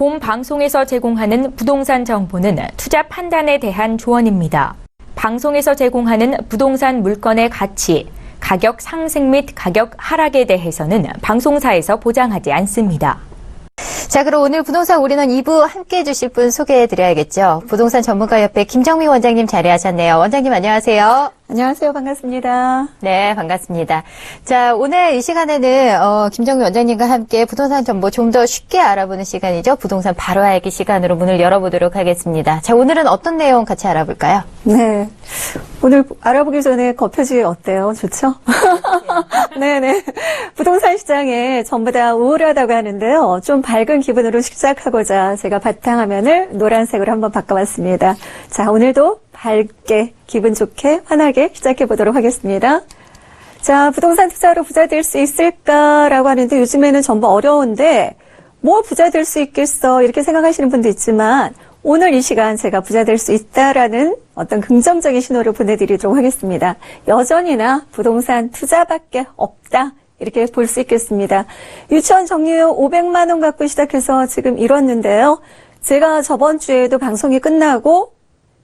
본 방송에서 제공하는 부동산 정보는 투자 판단에 대한 조언입니다. 방송에서 제공하는 부동산 물건의 가치, 가격 상승 및 가격 하락에 대해서는 방송사에서 보장하지 않습니다. 자, 그럼 오늘 부동산 올인원 2부 함께해 주실 분 소개해드려야겠죠. 부동산 전문가협회 김정미 원장님 자리하셨네요. 원장님 안녕하세요. 안녕하세요. 반갑습니다. 네, 반갑습니다. 자, 오늘 이 시간에는 김정미 원장님과 함께 부동산 정보 좀 더 쉽게 알아보는 시간이죠. 부동산 바로 알기 시간으로 문을 열어보도록 하겠습니다. 자, 오늘은 어떤 내용 같이 알아볼까요? 네. 오늘 알아보기 전에 겉표지 어때요? 좋죠? 네네. 부동산 시장에 전부 다 우울하다고 하는데요. 좀 밝은 기분으로 시작하고자 제가 바탕화면을 노란색으로 한번 바꿔봤습니다. 자, 오늘도 밝게, 기분 좋게, 환하게 시작해 보도록 하겠습니다. 자, 부동산 투자로 부자 될 수 있을까라고 하는데 요즘에는 전부 어려운데 뭐 부자 될 수 있겠어 이렇게 생각하시는 분도 있지만 오늘 이 시간 제가 부자 될 수 있다라는 어떤 긍정적인 신호를 보내드리도록 하겠습니다. 여전히나 부동산 투자밖에 없다. 이렇게 볼 수 있겠습니다. 유치원 정리료 500만 원 갖고 시작해서 지금 이뤘는데요. 제가 저번 주에도 방송이 끝나고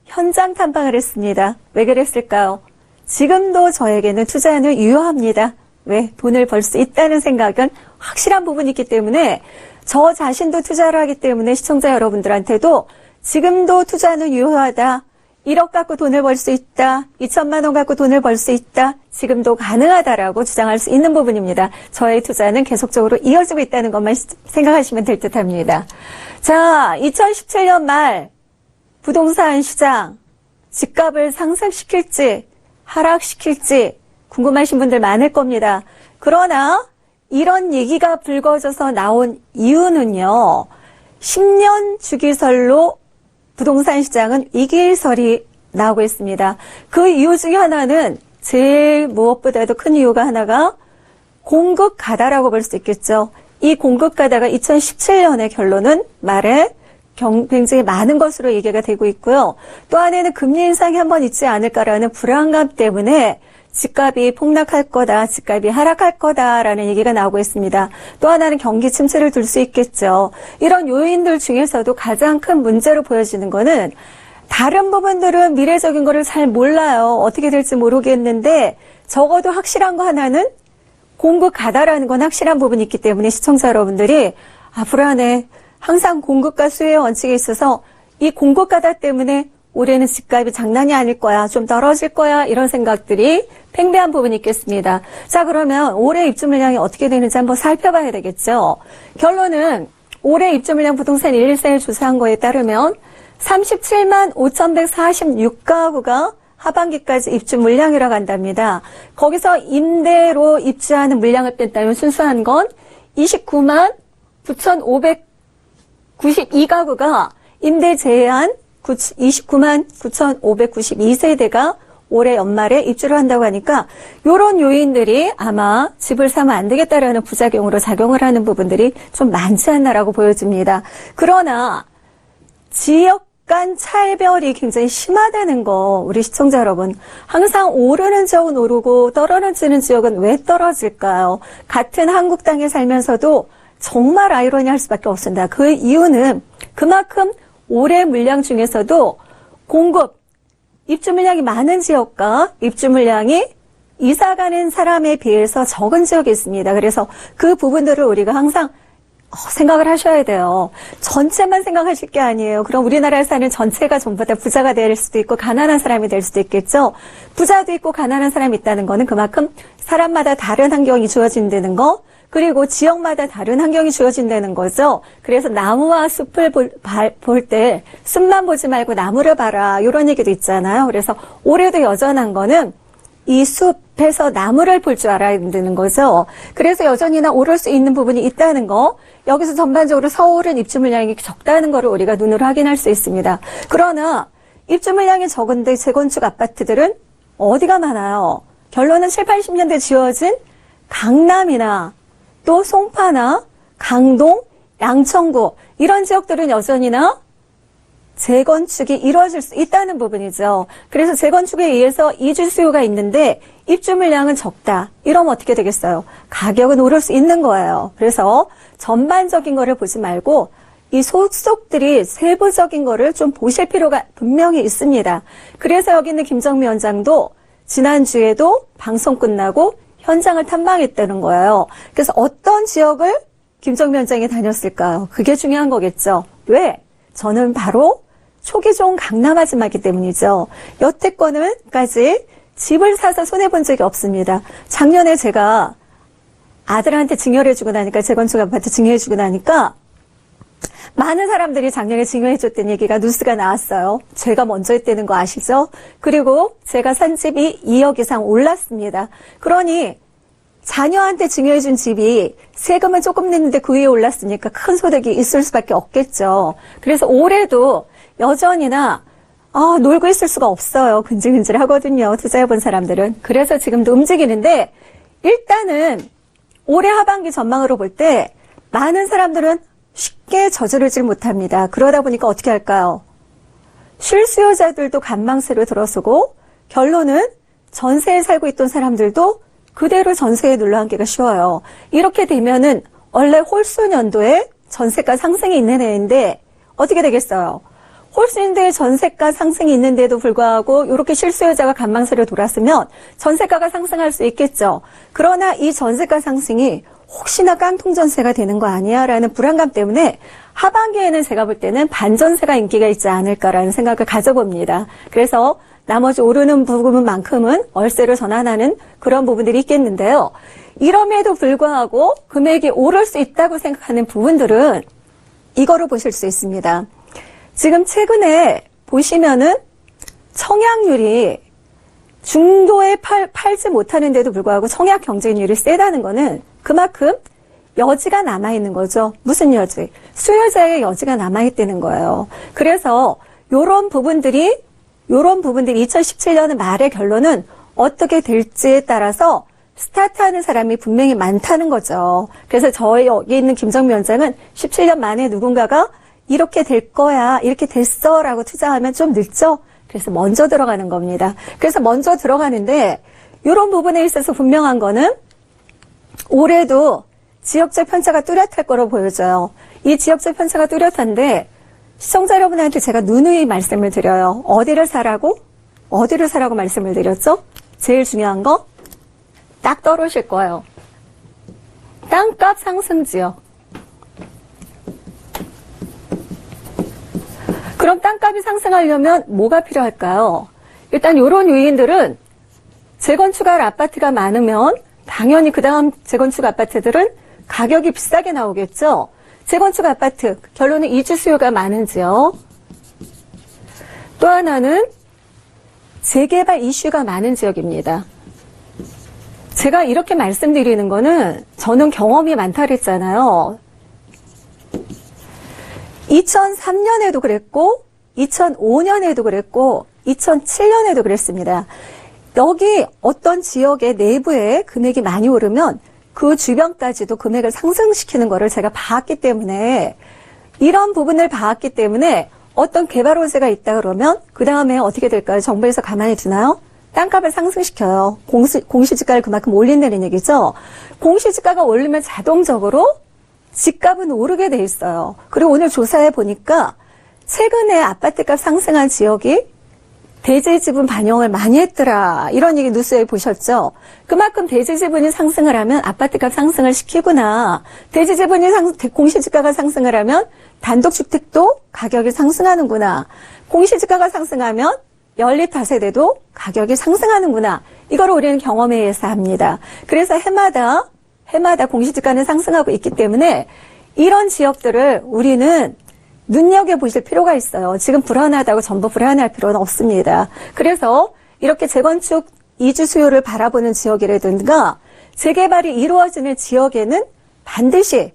현장 탐방을 했습니다. 왜 그랬을까요? 지금도 저에게는 투자는 유효합니다. 왜? 돈을 벌 수 있다는 생각은 확실한 부분이 있기 때문에 저 자신도 투자를 하기 때문에 시청자 여러분들한테도 지금도 투자는 유효하다. 1억 갖고 돈을 벌 수 있다. 2천만 원 갖고 돈을 벌 수 있다. 지금도 가능하다라고 주장할 수 있는 부분입니다. 저의 투자는 계속적으로 이어지고 있다는 것만 생각하시면 될 듯합니다. 자, 2017년 말 부동산 시장 집값을 상승시킬지 하락시킬지 궁금하신 분들 많을 겁니다. 그러나 이런 얘기가 불거져서 나온 이유는요. 10년 주기설로 부동산 시장은 위기설이 나오고 있습니다. 그 이유 중에 하나는 제일 무엇보다도 큰 이유가 하나가 공급 가다라고 볼 수 있겠죠. 이 공급 가다가 2017년의 결론은 말에 굉장히 많은 것으로 얘기가 되고 있고요. 또 하나는 금리 인상이 한번 있지 않을까라는 불안감 때문에 집값이 폭락할 거다, 집값이 하락할 거다라는 얘기가 나오고 있습니다. 또 하나는 경기 침체를 둘 수 있겠죠. 이런 요인들 중에서도 가장 큰 문제로 보여지는 거는 다른 부분들은 미래적인 거를 잘 몰라요. 어떻게 될지 모르겠는데 적어도 확실한 거 하나는 공급 가다라는 건 확실한 부분이 있기 때문에 시청자 여러분들이 불안해. 항상 공급과 수요의 원칙에 있어서 이 공급 가다 때문에 올해는 집값이 장난이 아닐 거야. 좀 떨어질 거야. 이런 생각들이 팽배한 부분이 있겠습니다. 자, 그러면 올해 입주 물량이 어떻게 되는지 한번 살펴봐야 되겠죠. 결론은 올해 입주 물량 부동산 114일 조사한 거에 따르면 37만 5,146가구가 하반기까지 입주 물량이라고 한답니다. 거기서 임대로 입주하는 물량을 뺀다면 순수한 건 29만 9,592가구가 임대 제한 29만 9,592세대가 올해 연말에 입주를 한다고 하니까 이런 요인들이 아마 집을 사면 안 되겠다라는 부작용으로 작용을 하는 부분들이 좀 많지 않나라고 보여집니다. 그러나 지역 간 차별이 굉장히 심하다는 거 우리 시청자 여러분 항상 오르는 지역은 오르고 떨어지는 지역은 왜 떨어질까요? 같은 한국 땅에 살면서도 정말 아이러니할 수밖에 없습니다. 그 이유는 그만큼 올해 물량 중에서도 공급, 입주 물량이 많은 지역과 입주 물량이 이사 가는 사람에 비해서 적은 지역이 있습니다. 그래서 그 부분들을 우리가 항상 생각을 하셔야 돼요. 전체만 생각하실 게 아니에요. 그럼 우리나라에 사는 전체가 전부 다 부자가 될 수도 있고 가난한 사람이 될 수도 있겠죠. 부자도 있고 가난한 사람이 있다는 거는 그만큼 사람마다 다른 환경이 주어진다는 거, 그리고 지역마다 다른 환경이 주어진다는 거죠. 그래서 나무와 숲을 볼 때 숲만 보지 말고 나무를 봐라 이런 얘기도 있잖아요. 그래서 올해도 여전한 거는 이 숲에서 나무를 볼 줄 알아야 되는 거죠. 그래서 여전히나 오를 수 있는 부분이 있다는 거. 여기서 전반적으로 서울은 입주 물량이 적다는 거를 우리가 눈으로 확인할 수 있습니다. 그러나 입주 물량이 적은데 재건축 아파트들은 어디가 많아요? 결론은 7, 80년대 지어진 강남이나 또 송파나 강동, 양천구 이런 지역들은 여전히나 재건축이 이루어질 수 있다는 부분이죠. 그래서 재건축에 의해서 이주 수요가 있는데 입주 물량은 적다. 이러면 어떻게 되겠어요? 가격은 오를 수 있는 거예요. 그래서 전반적인 거를 보지 말고 이 속속들이 세부적인 거를 좀 보실 필요가 분명히 있습니다. 그래서 여기 있는 김정미 원장도 지난주에도 방송 끝나고 현장을 탐방했다는 거예요. 그래서 어떤 지역을 김정미 원장이 다녔을까요? 그게 중요한 거겠죠. 왜? 저는 바로 초기 좋은 강남 아줌마이기 때문이죠. 여태껏은까지 집을 사서 손해본 적이 없습니다. 작년에 제가 아들한테 증여해주고 나니까, 재건축 아파트 증여해주고 나니까 많은 사람들이 작년에 증여해줬던 얘기가 뉴스가 나왔어요. 제가 먼저 했다는 거 아시죠? 그리고 제가 산 집이 2억 이상 올랐습니다. 그러니 자녀한테 증여해준 집이 세금은 조금 냈는데 그 위에 올랐으니까 큰 소득이 있을 수밖에 없겠죠. 그래서 올해도 여전히나 놀고 있을 수가 없어요. 근질근질 하거든요. 투자해본 사람들은. 그래서 지금도 움직이는데 일단은 올해 하반기 전망으로 볼 때 많은 사람들은 쉽게 저지르질 못합니다. 그러다 보니까 어떻게 할까요? 실수요자들도 간망세로 들어서고 결론은 전세에 살고 있던 사람들도 그대로 전세에 눌러앉기가 쉬워요. 이렇게 되면은 원래 홀수년도에 전세가 상승이 있는 해인데 어떻게 되겠어요? 홀수년도에 전세가 상승이 있는데도 불구하고 이렇게 실수요자가 간망세로 돌았으면 전세가가 상승할 수 있겠죠. 그러나 이 전세가 상승이 혹시나 깡통전세가 되는 거 아니야? 라는 불안감 때문에 하반기에는 제가 볼 때는 반전세가 인기가 있지 않을까라는 생각을 가져봅니다. 그래서 나머지 오르는 부분만큼은 월세로 전환하는 그런 부분들이 있겠는데요. 이럼에도 불구하고 금액이 오를 수 있다고 생각하는 부분들은 이거로 보실 수 있습니다. 지금 최근에 보시면은 청약률이 중도에 팔지 못하는데도 불구하고 청약 경쟁률이 세다는 거는 그만큼 여지가 남아있는 거죠. 무슨 여지? 수요자의 여지가 남아있다는 거예요. 그래서 요런 부분들이 2017년 말의 결론은 어떻게 될지에 따라서 스타트하는 사람이 분명히 많다는 거죠. 그래서 저희 여기 있는 김정미 원장은 17년 만에 누군가가 이렇게 될 거야, 이렇게 됐어 라고 투자하면 좀 늦죠? 그래서 먼저 들어가는 겁니다. 그래서 먼저 들어가는데 이런 부분에 있어서 분명한 거는 올해도 지역적 편차가 뚜렷할 거로 보여져요. 이 지역적 편차가 뚜렷한데 시청자 여러분한테 제가 누누이 말씀을 드려요. 어디를 사라고 말씀을 드렸죠? 제일 중요한 거 딱 떨어질 거예요. 땅값 상승 지역. 그럼 땅값이 상승하려면 뭐가 필요할까요? 일단 이런 요인들은 재건축할 아파트가 많으면 당연히 그 다음 재건축 아파트들은 가격이 비싸게 나오겠죠. 재건축 아파트 결론은 이주 수요가 많은 지역. 또 하나는 재개발 이슈가 많은 지역입니다. 제가 이렇게 말씀드리는 거는 저는 경험이 많다 그랬잖아요. 2003년에도 그랬고 2005년에도 그랬고 2007년에도 그랬습니다. 여기 어떤 지역의 내부에 금액이 많이 오르면 그 주변까지도 금액을 상승시키는 거를 제가 봤기 때문에 이런 부분을 봤기 때문에 어떤 개발 호재가 있다 그러면 그 다음에 어떻게 될까요? 정부에서 가만히 두나요? 땅값을 상승시켜요. 공시지가를 그만큼 올린다는 얘기죠. 공시지가가 오르면 자동적으로 집값은 오르게 돼 있어요. 그리고 오늘 조사해 보니까 최근에 아파트값 상승한 지역이 대지 지분 반영을 많이 했더라. 이런 얘기 뉴스에 보셨죠? 그만큼 대지 지분이 상승을 하면 아파트값 상승을 시키구나. 대지 지분이 공시지가가 상승을 하면 단독주택도 가격이 상승하는구나. 공시지가가 상승하면 연립 다세대도 가격이 상승하는구나. 이걸 우리는 경험에 의해서 합니다. 그래서 해마다 공시지가는 상승하고 있기 때문에 이런 지역들을 우리는 눈여겨보실 필요가 있어요. 지금 불안하다고 전부 불안할 필요는 없습니다. 그래서 이렇게 재건축 이주 수요를 바라보는 지역이라든가 재개발이 이루어지는 지역에는 반드시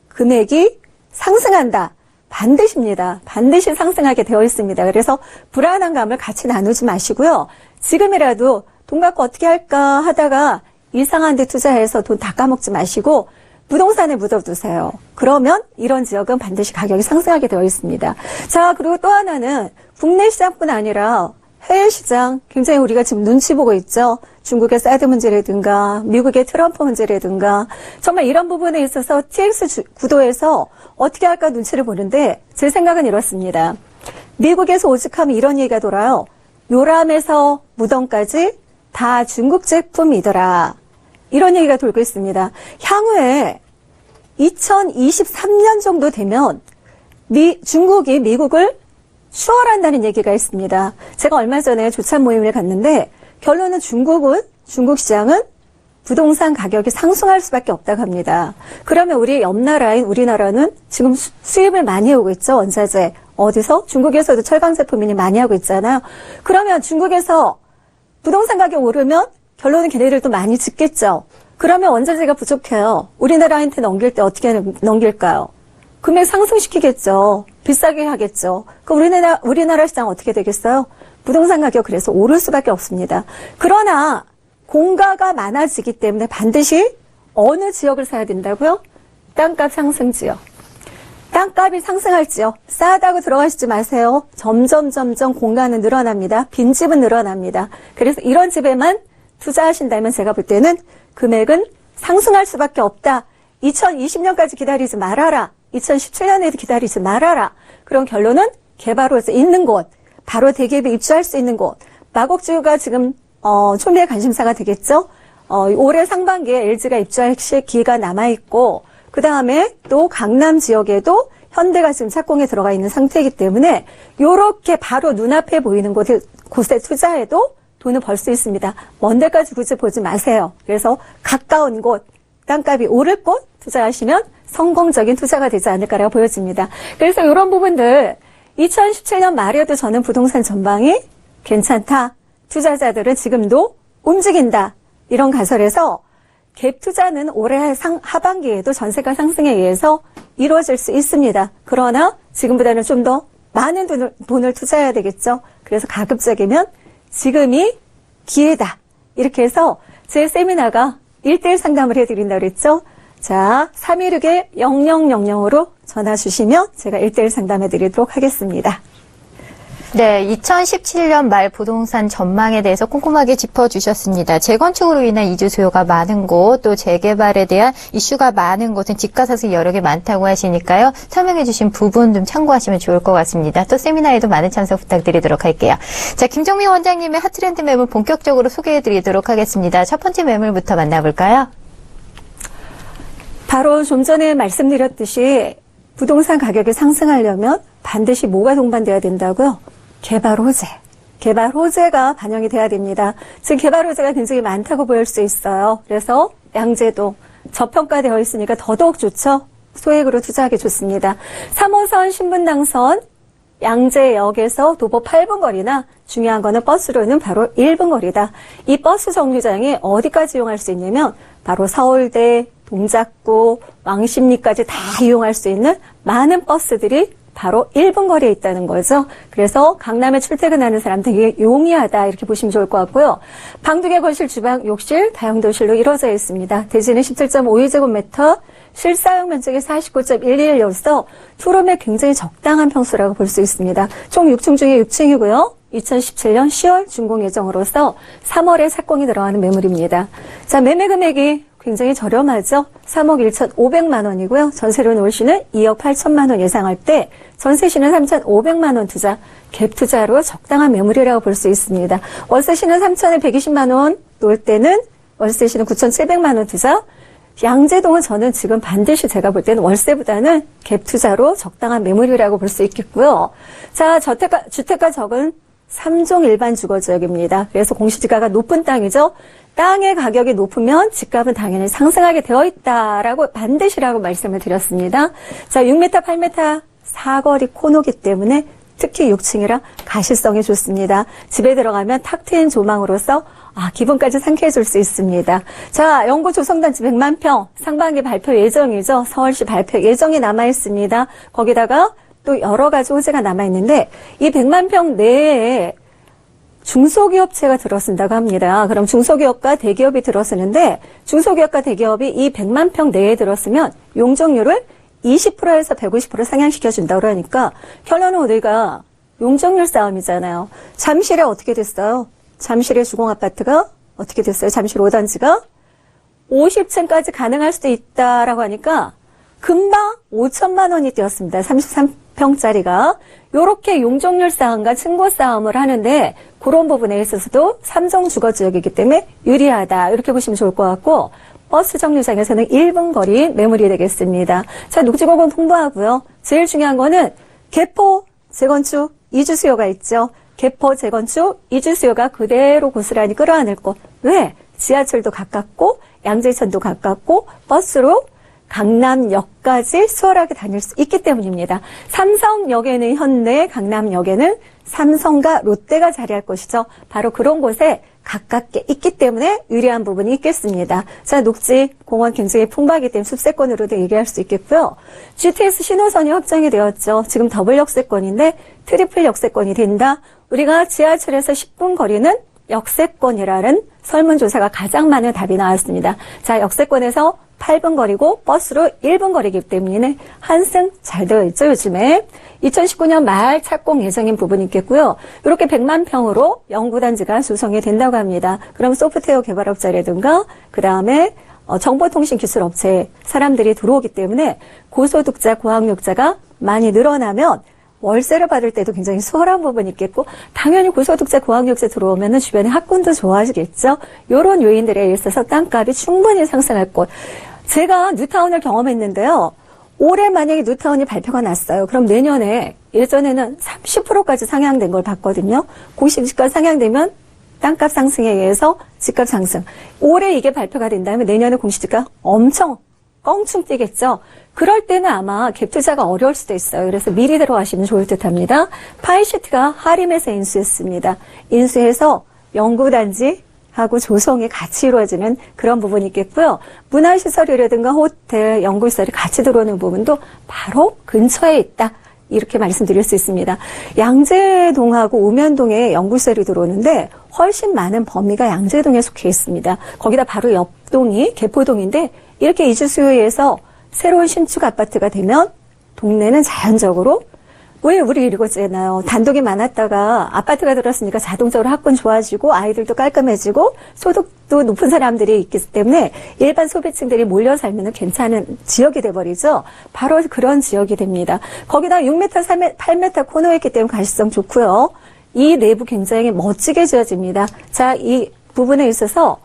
금액이 상승한다. 반드시입니다. 반드시 상승하게 되어 있습니다. 그래서 불안한 감을 같이 나누지 마시고요. 지금이라도 돈 갖고 어떻게 할까 하다가 이상한 데 투자해서 돈 다 까먹지 마시고 부동산에 묻어두세요. 그러면 이런 지역은 반드시 가격이 상승하게 되어 있습니다. 자, 그리고 또 하나는 국내 시장뿐 아니라 해외 시장 굉장히 우리가 지금 눈치 보고 있죠. 중국의 사드 문제라든가 미국의 트럼프 문제라든가 정말 이런 부분에 있어서 TX 구도에서 어떻게 할까 눈치를 보는데 제 생각은 이렇습니다. 미국에서 오죽하면 이런 얘기가 돌아요. 요람에서 무덤까지 다 중국 제품이더라. 이런 얘기가 돌고 있습니다. 향후에 2023년 정도 되면 중국이 미국을 추월한다는 얘기가 있습니다. 제가 얼마 전에 조찬 모임을 갔는데 결론은 중국 시장은 부동산 가격이 상승할 수밖에 없다고 합니다. 그러면 우리 옆 나라인 우리나라는 지금 수입을 많이 해오고 있죠. 원자재. 어디서? 중국에서도 철강 제품이니 많이 하고 있잖아요. 그러면 중국에서 부동산 가격 오르면 결론은 걔네들도 많이 짓겠죠. 그러면 원자재가 부족해요. 우리나라한테 넘길 때 어떻게 넘길까요? 금액 상승시키겠죠. 비싸게 하겠죠. 그럼 우리나라 시장 어떻게 되겠어요? 부동산 가격 그래서 오를 수밖에 없습니다. 그러나 공가가 많아지기 때문에 반드시 어느 지역을 사야 된다고요? 땅값 상승 지역. 땅값이 상승할지요. 싸다고 들어가시지 마세요. 점점 공가는 늘어납니다. 빈집은 늘어납니다. 그래서 이런 집에만 투자하신다면 제가 볼 때는 금액은 상승할 수밖에 없다. 2020년까지 기다리지 말아라. 2017년에도 기다리지 말아라. 그런 결론은 개발호재 있는 곳, 바로 대기업이 입주할 수 있는 곳. 마곡주가 지금 초미의 관심사가 되겠죠. 올해 상반기에 LG가 입주할 기회가 남아있고 그 다음에 또 강남 지역에도 현대가 지금 착공에 들어가 있는 상태이기 때문에 요렇게 바로 눈앞에 보이는 곳에 투자해도 돈을 벌 수 있습니다. 먼 데까지 굳이 보지 마세요. 그래서 가까운 곳, 땅값이 오를 곳 투자하시면 성공적인 투자가 되지 않을까라고 보여집니다. 그래서 이런 부분들 2017년 말에도 저는 부동산 전망이 괜찮다. 투자자들은 지금도 움직인다. 이런 가설에서 갭 투자는 올해 하반기에도 전세가 상승에 의해서 이루어질 수 있습니다. 그러나 지금보다는 좀 더 많은 돈을 투자해야 되겠죠. 그래서 가급적이면 지금이 기회다. 이렇게 해서 제 세미나가 1대1 상담을 해드린다고 그랬죠. 자, 316-0000으로 전화 주시면 제가 1대1 상담해 드리도록 하겠습니다. 네, 2017년 말 부동산 전망에 대해서 꼼꼼하게 짚어주셨습니다. 재건축으로 인한 이주 수요가 많은 곳, 또 재개발에 대한 이슈가 많은 곳은 집가 상승 여러 개 많다고 하시니까요. 설명해 주신 부분 좀 참고하시면 좋을 것 같습니다. 또 세미나에도 많은 참석 부탁드리도록 할게요. 자, 김정민 원장님의 핫트렌드 매물 본격적으로 소개해 드리도록 하겠습니다. 첫 번째 매물부터 만나볼까요? 바로 좀 전에 말씀드렸듯이 부동산 가격이 상승하려면 반드시 뭐가 동반돼야 된다고요? 개발 호재. 개발 호재가 반영이 돼야 됩니다. 지금 개발 호재가 굉장히 많다고 보일 수 있어요. 그래서 양재동 저평가되어 있으니까 더더욱 좋죠. 소액으로 투자하기 좋습니다. 3호선 신분당선 양재역에서 도보 8분 거리나 중요한 거는 버스로는 바로 1분 거리다. 이 버스 정류장에 어디까지 이용할 수 있냐면 바로 서울대, 동작구, 왕십리까지 다 이용할 수 있는 많은 버스들이 바로 1분 거리에 있다는 거죠. 그래서 강남에 출퇴근하는 사람 되게 용이하다 이렇게 보시면 좋을 것 같고요. 방 2개 거실, 주방, 욕실, 다용도실로 이루어져 있습니다. 대지는 17.52제곱미터, 실사용 면적이 49.116여로서 투룸에 굉장히 적당한 평수라고 볼 수 있습니다. 총 6층 중에 6층이고요. 2017년 10월 준공 예정으로서 3월에 착공이 들어가는 매물입니다. 자, 매매 금액이 굉장히 저렴하죠. 3억 1,500만 원이고요. 전세료는 올 시는 2억 8천만 원 예상할 때 전세 시는 3,500만 원 투자, 갭 투자로 적당한 매물이라고 볼 수 있습니다. 월세 시는 3천에 120만 원 놓을 때는 월세 시는 9,700만 원 투자. 양재동은 저는 지금 반드시 제가 볼 때는 월세보다는 갭 투자로 적당한 매물이라고 볼 수 있겠고요. 자, 주택가 적은 3종 일반 주거지역입니다. 그래서 공시지가가 높은 땅이죠. 땅의 가격이 높으면 집값은 당연히 상승하게 되어 있다라고 반드시라고 말씀을 드렸습니다. 자, 6m, 8m 사거리 코너기 때문에 특히 6층이라 가시성이 좋습니다. 집에 들어가면 탁 트인 조망으로서 기분까지 상쾌해 줄 수 있습니다. 자, 영구 조성단지 100만 평 상반기 발표 예정이죠. 서울시 발표 예정이 남아 있습니다. 거기다가 또 여러 가지 호재가 남아 있는데 이 100만 평 내에 중소기업체가 들어선다고 합니다. 그럼 중소기업과 대기업이 들어서는데 중소기업과 대기업이 이 100만 평 내에 들었으면 용적률을 20%에서 150% 상향시켜준다고 그러니까 결론은 우리가 용적률 싸움이잖아요. 잠실에 어떻게 됐어요? 잠실의 주공아파트가 어떻게 됐어요? 잠실 5단지가 50층까지 가능할 수도 있다라고 하니까 금방 5천만 원이 뛰었습니다. 33평짜리가. 요렇게 용적률 싸움과 층고 싸움을 하는데 그런 부분에 있어서도 삼성 주거지역이기 때문에 유리하다. 이렇게 보시면 좋을 것 같고 버스 정류장에서는 1분 거리 매물이 되겠습니다. 자, 녹지공원 풍부하고요. 제일 중요한 거는 개포 재건축 이주 수요가 있죠. 개포 재건축 이주 수요가 그대로 고스란히 끌어안을 곳. 왜? 지하철도 가깝고 양재천도 가깝고 버스로 강남역까지 수월하게 다닐 수 있기 때문입니다. 삼성역에는 현대, 강남역에는 삼성과 롯데가 자리할 것이죠. 바로 그런 곳에 가깝게 있기 때문에 유리한 부분이 있겠습니다. 자, 녹지 공원 굉장히 풍부하기 때문에 숲세권으로도 얘기할 수 있겠고요. GTX 신호선이 확정이 되었죠. 지금 더블 역세권인데 트리플 역세권이 된다. 우리가 지하철에서 10분 거리는 역세권이라는 설문조사가 가장 많은 답이 나왔습니다. 자, 역세권에서 8분 거리고 버스로 1분 거리이기 때문에 한승 잘 되어 있죠, 요즘에. 2019년 말 착공 예정인 부분이 있겠고요. 이렇게 100만 평으로 연구단지가 조성이 된다고 합니다. 그럼 소프트웨어 개발업자라든가 그다음에 정보통신기술업체 사람들이 들어오기 때문에 고소득자, 고학력자가 많이 늘어나면 월세를 받을 때도 굉장히 수월한 부분이 있겠고 당연히 고소득자, 고학력자 들어오면 주변에 학군도 좋아지겠죠. 이런 요인들에 있어서 땅값이 충분히 상승할 곳. 제가 뉴타운을 경험했는데요. 올해 만약에 뉴타운이 발표가 났어요. 그럼 내년에 예전에는 30%까지 상향된 걸 봤거든요. 공시지가 상향되면 땅값 상승에 의해서 집값 상승. 올해 이게 발표가 된다면 내년에 공시지가 엄청 껑충 뛰겠죠. 그럴 때는 아마 갭 투자가 어려울 수도 있어요. 그래서 미리 들어가시면 좋을 듯합니다. 파이시트가 하림에서 인수했습니다. 인수해서 연구단지하고 조성이 같이 이루어지는 그런 부분이 있겠고요. 문화시설이라든가 호텔, 연구시설이 같이 들어오는 부분도 바로 근처에 있다. 이렇게 말씀드릴 수 있습니다. 양재동하고 우면동에 연구시설이 들어오는데 훨씬 많은 범위가 양재동에 속해 있습니다. 거기다 바로 옆동이 개포동인데 이렇게 이주 수요에서 새로운 신축 아파트가 되면 동네는 자연적으로 왜 우리 이러잖아요. 단독이 많았다가 아파트가 들었으니까 자동적으로 학군 좋아지고 아이들도 깔끔해지고 소득도 높은 사람들이 있기 때문에 일반 소비층들이 몰려 살면 괜찮은 지역이 돼버리죠. 바로 그런 지역이 됩니다. 거기다 6m, 8m 코너에 있기 때문에 가시성 좋고요. 이 내부 굉장히 멋지게 지어집니다. 자, 이 부분에 있어서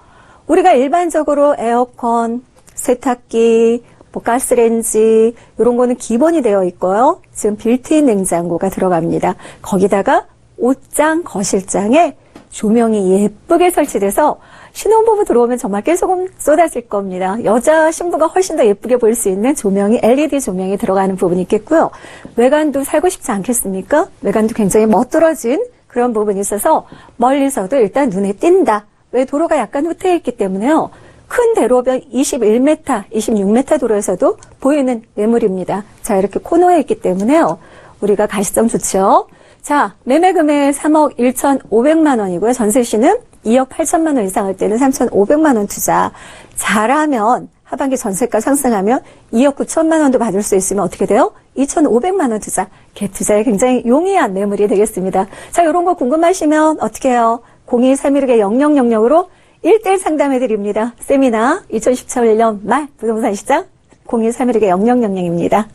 우리가 일반적으로 에어컨, 세탁기, 뭐 가스레인지 이런 거는 기본이 되어 있고요. 지금 빌트인 냉장고가 들어갑니다. 거기다가 옷장, 거실장에 조명이 예쁘게 설치돼서 신혼부부 들어오면 정말 깨소금 쏟아질 겁니다. 여자 신부가 훨씬 더 예쁘게 보일 수 있는 조명이 LED 조명이 들어가는 부분이 있겠고요. 외관도 살고 싶지 않겠습니까? 외관도 굉장히 멋들어진 그런 부분이 있어서 멀리서도 일단 눈에 띈다. 왜 도로가 약간 후퇴해 있기 때문에요. 큰 대로변 21m, 26m 도로에서도 보이는 매물입니다. 자, 이렇게 코너에 있기 때문에요. 우리가 가시점 좋죠. 자, 매매 금액 3억 1,500만 원이고요. 전세시는 2억 8천만 원 이상 할 때는 3,500만 원 투자. 잘하면 하반기 전세가 상승하면 2억 9천만 원도 받을 수 있으면 어떻게 돼요? 2,500만 원 투자. 갭 투자에 굉장히 용이한 매물이 되겠습니다. 자, 이런 거 궁금하시면 어떻게 해요? 02-316-0000으로 1대1 상담해드립니다. 세미나 2017년 말 부동산 시장 01-316-0000입니다.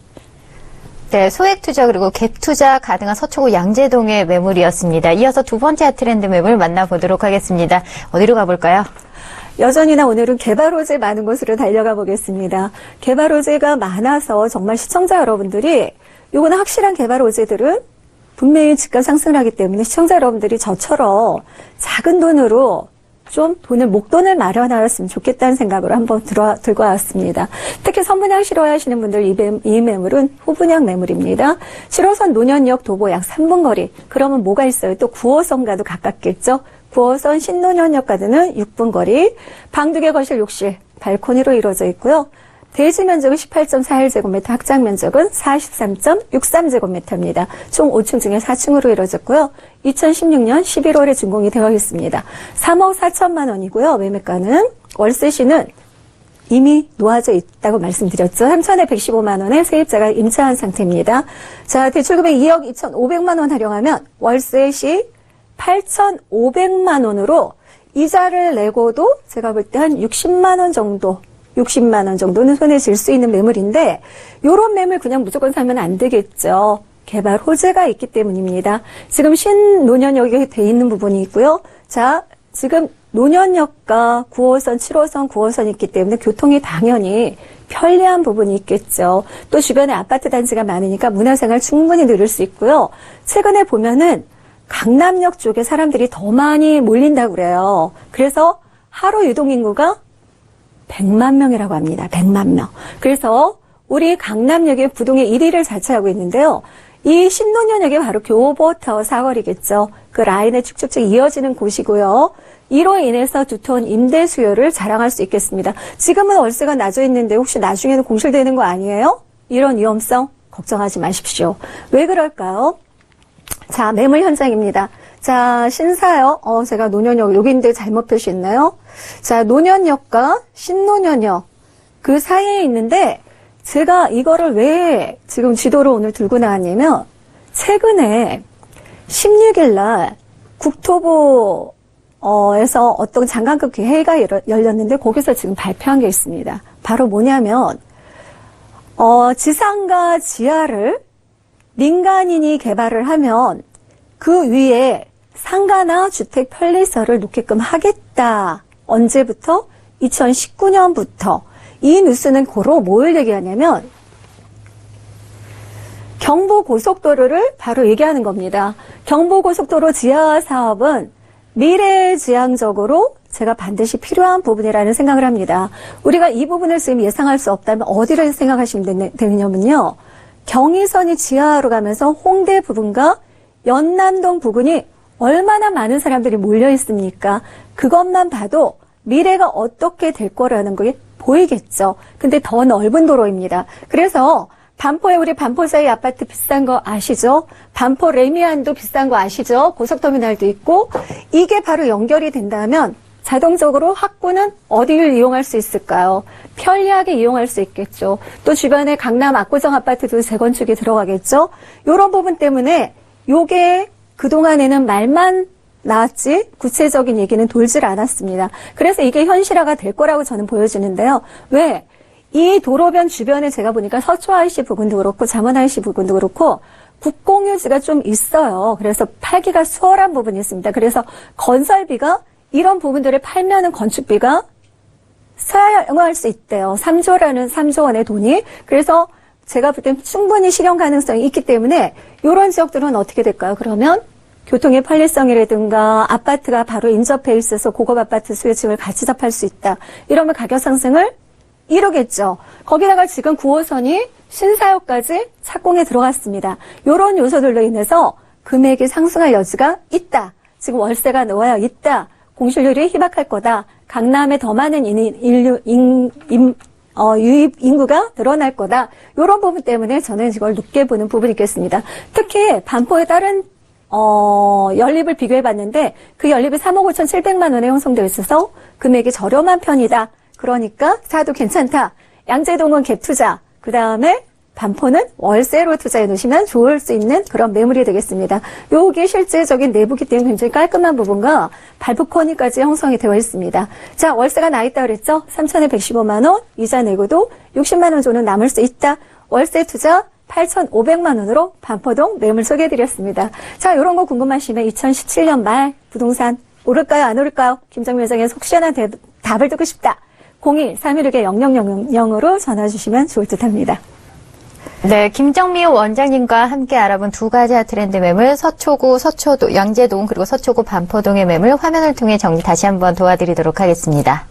네, 소액 투자 그리고 갭 투자 가능한 서초구 양재동의 매물이었습니다. 이어서 두 번째 핫트렌드 매물 만나보도록 하겠습니다. 어디로 가볼까요? 여전히나 오늘은 개발호재 많은 곳으로 달려가 보겠습니다. 개발호재가 많아서 정말 시청자 여러분들이 요거는 확실한 개발호재들은 분명히 집값 상승을 하기 때문에 시청자 여러분들이 저처럼 작은 돈으로 좀 목돈을 마련하였으면 좋겠다는 생각으로 한번 들고 왔습니다. 특히 선분양 싫어하시는 분들 이 매물은 후분양 매물입니다. 7호선 노년역 도보 약 3분 거리. 그러면 뭐가 있어요? 또 9호선과도 가깝겠죠? 9호선 신노년역까지는 6분 거리. 방 2개 거실 욕실 발코니로 이루어져 있고요. 대지 면적은 18.41제곱미터, 확장 면적은 43.63제곱미터입니다. 총 5층 중에 4층으로 이루어졌고요. 2016년 11월에 준공이 되어 있습니다. 3억 4천만 원이고요. 매매가는 월세 시는 이미 놓아져 있다고 말씀드렸죠. 3,115만 원의 세입자가 임차한 상태입니다. 자, 대출금액 2억 2,500만 원 활용하면 월세 시 8,500만 원으로 이자를 내고도 제가 볼 때 한 60만 원 정도는 손에 쥘 수 있는 매물인데 요런 매물 그냥 무조건 사면 안 되겠죠. 개발 호재가 있기 때문입니다. 지금 신논현역에 돼 있는 부분이 있고요. 자, 지금 논현역과 9호선, 7호선, 9호선이 있기 때문에 교통이 당연히 편리한 부분이 있겠죠. 또 주변에 아파트 단지가 많으니까 문화생활 충분히 누릴 수 있고요. 최근에 보면은 강남역 쪽에 사람들이 더 많이 몰린다고 그래요. 그래서 하루 유동인구가 100만 명이라고 합니다. 100만 명. 그래서 우리 강남역의 부동의 1위를 자처하고 있는데요. 이 신논현역이 바로 교보타워 사거리겠죠. 그 라인에 쭉쭉쭉 이어지는 곳이고요. 이로 인해서 두터운 임대 수요를 자랑할 수 있겠습니다. 지금은 월세가 낮아 있는데 혹시 나중에는 공실되는 거 아니에요? 이런 위험성 걱정하지 마십시오. 왜 그럴까요? 자, 매물 현장입니다. 자, 신사역, 제가 논현역, 여기인데 잘못 표시했나요? 자, 논현역과 신논현역, 그 사이에 있는데, 제가 이거를 왜 지금 지도를 오늘 들고 나왔냐면, 최근에 16일 날 국토부에서 어떤 장관급 회의가 열렸는데, 거기서 지금 발표한 게 있습니다. 바로 뭐냐면, 지상과 지하를 민간인이 개발을 하면 그 위에 상가나 주택 편리시설을 놓게끔 하겠다. 언제부터? 2019년부터. 이 뉴스는 고로 뭘 얘기하냐면 경부고속도로를 바로 얘기하는 겁니다. 경부고속도로 지하 사업은 미래지향적으로 제가 반드시 필요한 부분이라는 생각을 합니다. 우리가 이 부분을 지금 예상할 수 없다면 어디를 생각하시면 되냐면요. 경의선이 지하로 가면서 홍대 부분과 연남동 부근이 얼마나 많은 사람들이 몰려 있습니까? 그것만 봐도 미래가 어떻게 될 거라는 게 보이겠죠. 근데 더 넓은 도로입니다. 그래서 반포에 우리 반포 사이 아파트 비싼 거 아시죠? 반포 레미안도 비싼 거 아시죠? 고속터미널도 있고 이게 바로 연결이 된다면 자동적으로 학구는 어디를 이용할 수 있을까요? 편리하게 이용할 수 있겠죠. 또 주변에 강남 압구정 아파트도 재건축이 들어가겠죠. 이런 부분 때문에 요게 그동안에는 말만 나왔지 구체적인 얘기는 돌질 않았습니다. 그래서 이게 현실화가 될 거라고 저는 보여지는데요. 왜? 이 도로변 주변에 제가 보니까 서초 IC 부근도 그렇고 잠원 IC 부근도 그렇고 국공유지가 좀 있어요. 그래서 팔기가 수월한 부분이 있습니다. 그래서 건설비가 이런 부분들을 팔면은 건축비가 사용할 수 있대요. 3조 원의 돈이. 그래서 제가 볼 땐 충분히 실현 가능성이 있기 때문에 이런 지역들은 어떻게 될까요? 그러면 교통의 편리성이라든가 아파트가 바로 인접해 있어서 고급 아파트 수요층을 같이 접할 수 있다. 이러면 가격 상승을 이루겠죠. 거기다가 지금 9호선이 신사역까지 착공에 들어갔습니다. 이런 요소들로 인해서 금액이 상승할 여지가 있다. 지금 월세가 놓여 있다. 공실률이 희박할 거다. 강남에 더 많은 유입 인구가 늘어날 거다. 이런 부분 때문에 저는 이걸 높게 보는 부분이 있겠습니다. 특히 반포의 다른 연립을 비교해 봤는데 그 연립이 3억 5,700만 원에 형성되어 있어서 금액이 저렴한 편이다. 그러니까 사도 괜찮다. 양재동은 갭 투자. 그 다음에 반포는 월세로 투자해 놓으시면 좋을 수 있는 그런 매물이 되겠습니다. 요게 실제적인 내부기 때문에 굉장히 깔끔한 부분과 발포커니까지 형성이 되어 있습니다. 자, 월세가 나 있다 그랬죠? 3,115만 원, 이자 내고도 60만 원 정도 남을 수 있다. 월세 투자 8,500만 원으로 반포동 매물 소개해드렸습니다. 자, 이런 거 궁금하시면 2017년 말 부동산 오를까요? 안 오를까요? 김정미 회장의 속 시원한 답을 듣고 싶다. 01-316-0000으로 전화 주시면 좋을 듯 합니다. 네, 김정미 원장님과 함께 알아본 두 가지 트렌드 매물, 서초구, 양재동, 그리고 서초구 반포동의 매물 화면을 통해 정리 다시 한번 도와드리도록 하겠습니다.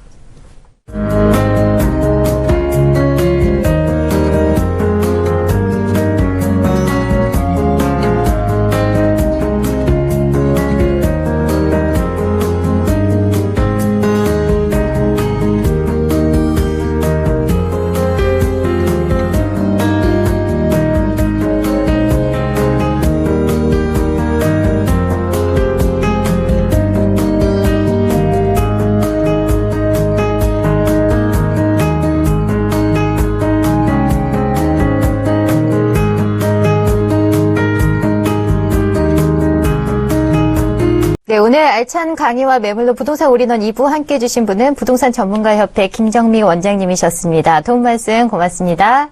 네, 오늘 알찬 강의와 매물로 부동산 올인원 2부 함께해 주신 분은 부동산 전문가협회 김정미 원장님이셨습니다. 도움 말씀 고맙습니다.